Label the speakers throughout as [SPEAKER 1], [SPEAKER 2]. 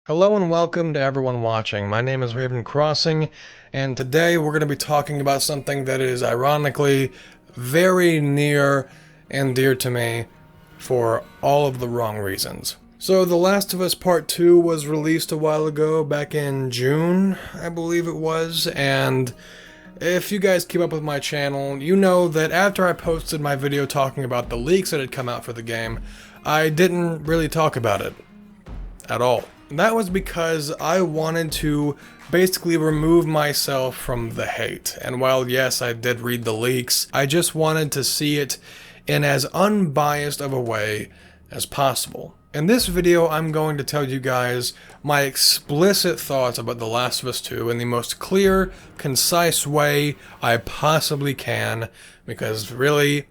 [SPEAKER 1] Hello and welcome to everyone watching. My name is Raven Crossing, and today we're going to be talking about something that is ironically very near and dear to me for all of the wrong reasons. So The Last of Us Part 2 was released a while ago, back in June, I believe it was, and if you guys keep up with my channel, you know that after I posted my video talking about the leaks that had come out for the game, I didn't really talk about it at all. That was because I wanted to basically remove myself from the hate. And while yes, I did read the leaks, I just wanted to see it in as unbiased of a way as possible. In this video, I'm going to tell you guys my explicit thoughts about The Last of Us 2 in the most clear, concise way I possibly can, because really,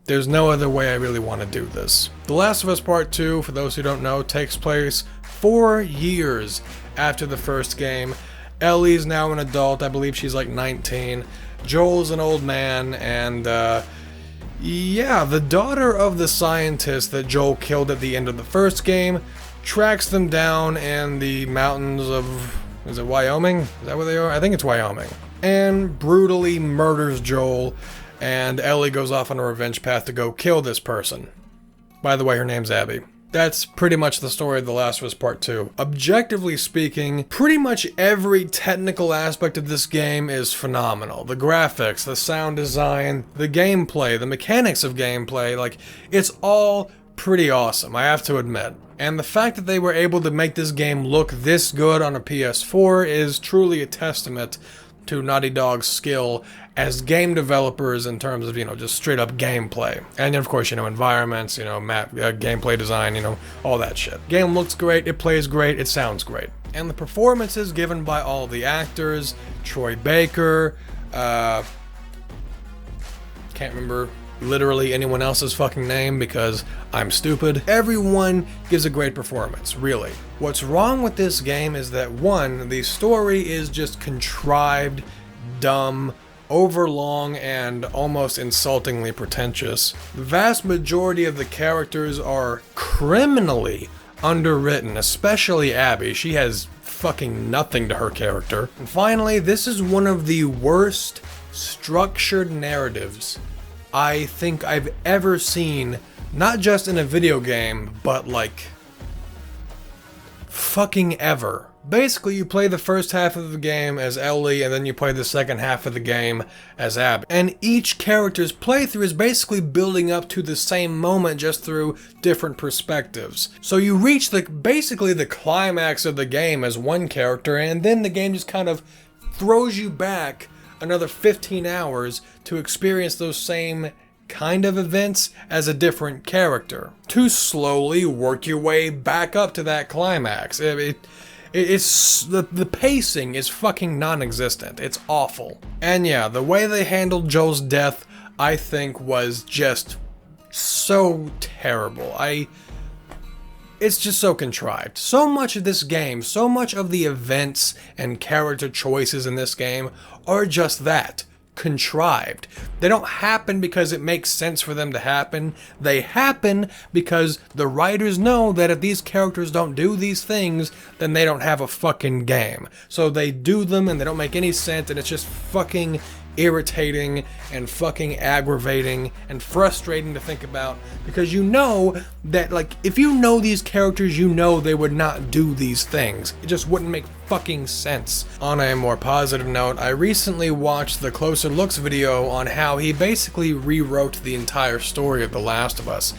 [SPEAKER 1] there's no other way I really want to do this. The Last of Us Part 2, for those who don't know, takes place 4 years after the first game. Ellie's now an adult, I believe she's like 19. Joel's an old man, and yeah, the daughter of the scientist that Joel killed at the end of the first game tracks them down in the mountains of, is it Wyoming? Is that where they are? I think it's Wyoming. And brutally murders Joel, and Ellie goes off on a revenge path to go kill this person. By the way, her name's Abby. That's pretty much the story of The Last of Us Part 2. Objectively speaking, pretty much every technical aspect of this game is phenomenal. The graphics, the sound design, the gameplay, the mechanics of gameplay, like, it's all pretty awesome, I have to admit. And the fact that they were able to make this game look this good on a PS4 is truly a testament to Naughty Dog's skill as game developers in terms of, just straight up gameplay. And of course, environments, map, gameplay design, all that shit. Game looks great, it plays great, it sounds great. And the performances given by all the actors, Troy Baker, can't remember literally anyone else's fucking name because I'm stupid. Everyone gives a great performance, really. What's wrong with this game is that, one, the story is just contrived, dumb, overlong, and almost insultingly pretentious. The vast majority of the characters are criminally underwritten, especially Abby. She has fucking nothing to her character. And finally, this is one of the worst structured narratives I think I've ever seen, not just in a video game, but like, fucking ever. Basically, you play the first half of the game as Ellie, and then you play the second half of the game as Abby. And each character's playthrough is basically building up to the same moment, just through different perspectives. So you reach basically the climax of the game as one character, and then the game just kind of throws you back another 15 hours to experience those same kind of events as a different character, to slowly work your way back up to that climax. It's the pacing is fucking non-existent. It's awful. And yeah, the way they handled Joel's death, I think, was just so terrible. It's just so contrived. So much of this game, so much of the events and character choices in this game are just that, contrived. They don't happen because it makes sense for them to happen. They happen because the writers know that if these characters don't do these things, then they don't have a fucking game. So they do them and they don't make any sense, and it's just fucking irritating and fucking aggravating and frustrating to think about, because you know that, like, if you know these characters, you know they would not do these things. It just wouldn't make fucking sense. On a more positive note, I recently watched the Closer Looks video on how he basically rewrote the entire story of The Last of Us.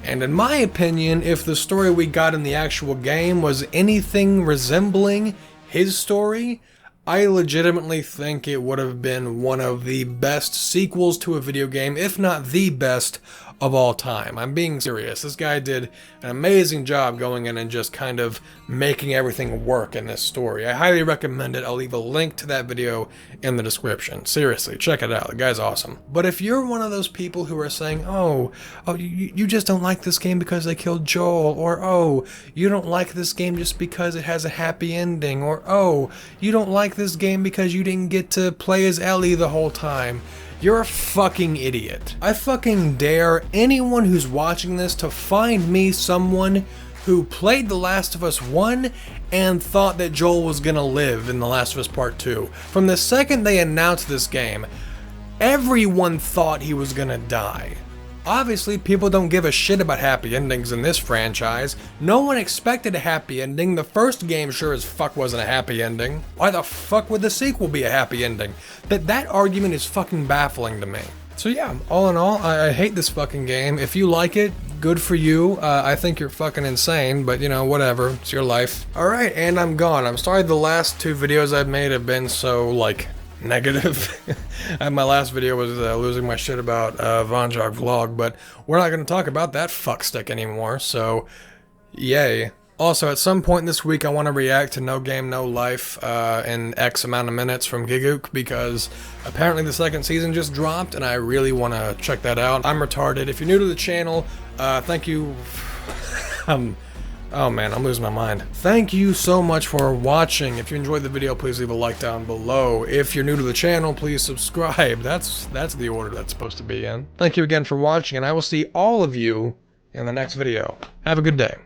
[SPEAKER 1] And in my opinion, if the story we got in the actual game was anything resembling his story, I legitimately think it would have been one of the best sequels to a video game, if not the best of all time. I'm being serious. This guy did an amazing job going in and just kind of making everything work in this story. I highly recommend it. I'll leave a link to that video in the description. Seriously, check it out. The guy's awesome. But if you're one of those people who are saying, you just don't like this game because they killed Joel, or you don't like this game just because it has a happy ending, or you don't like this game because you didn't get to play as Ellie the whole time, you're a fucking idiot. I fucking dare anyone who's watching this to find me someone who played The Last of Us 1 and thought that Joel was gonna live in The Last of Us Part 2. From the second they announced this game, everyone thought he was gonna die. Obviously, people don't give a shit about happy endings in this franchise. No one expected a happy ending. The first game sure as fuck wasn't a happy ending. Why the fuck would the sequel be a happy ending? That argument is fucking baffling to me. So yeah, all in all, I hate this fucking game. If you like it, good for you. I think you're fucking insane, but you know, whatever. It's your life. Alright, and I'm gone. I'm sorry the last 2 videos I've made have been so, like, negative. My last video was losing my shit about Von Jog Vlog, but we're not going to talk about that fuckstick anymore, so yay. Also, at some point this week I want to react to No Game No Life in X amount of minutes from Gigook, because apparently the 2nd season just dropped and I really want to check that out. I'm retarded. If you're new to the channel, thank you. Oh man, I'm losing my mind. Thank you so much for watching. If you enjoyed the video, please leave a like down below. If you're new to the channel, please subscribe. That's the order that's supposed to be in. Thank you again for watching, and I will see all of you in the next video. Have a good day.